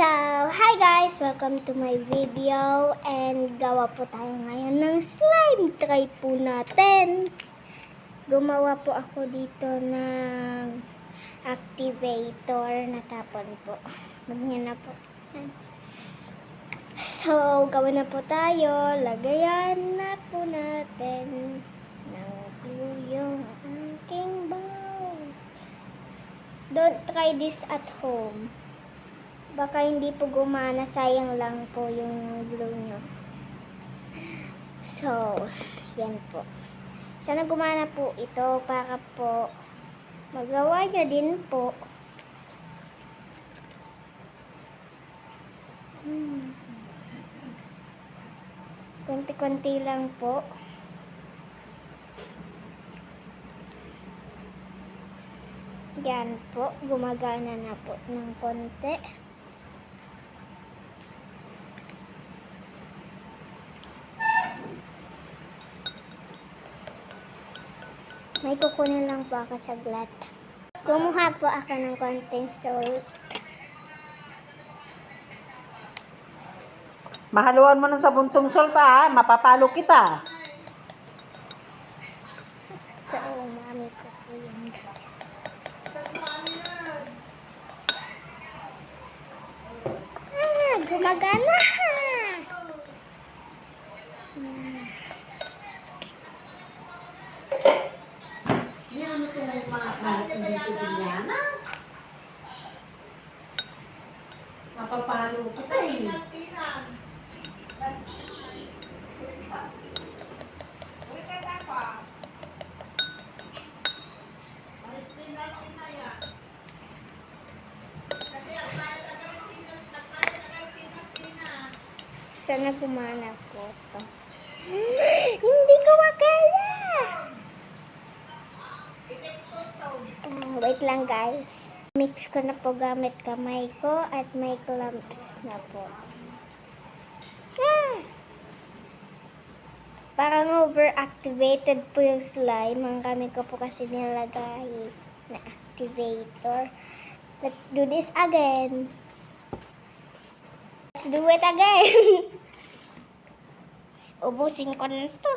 So, hi guys! Welcome to my video and gawa po tayo ngayon ng slime. Try po natin. Gumawa po ako dito ng activator na tapon po. Ganyan na po. So, gawa na po tayo. Lagayan na po natin ng glue yung aking bowl. Don't try this at home. Baka hindi po gumana, sayang lang po yung glue nyo. So, yan po. Sana gumana po ito para po magawa nyo din po. Konti-konti lang po. Yan po, gumagana na po ng konti. May kukunin lang po ako saglit. Kumuha po ako ng konting salt. Mahaluan mo ng sabuntong salt mapapalo kita. So, mami ko po yun, guys. Gumagana! Yan ito ng mga kalat dito din yan. Mapapalo kita Sana gumana po ito. Hindi ko makaya! Wait lang guys. Mix ko na po gamit kamay ko at may clumps na po. Parang overactivated po yung slime. Ang gamit ko po kasi nilagay na activator. Let's do this again. Let's do it again. Ubusin ko na ito.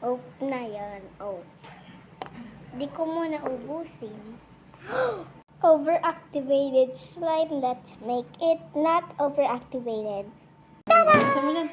Op na yan. Di ko muna ubusin. Overactivated slime. Let's make it not overactivated. Gusto mo lang?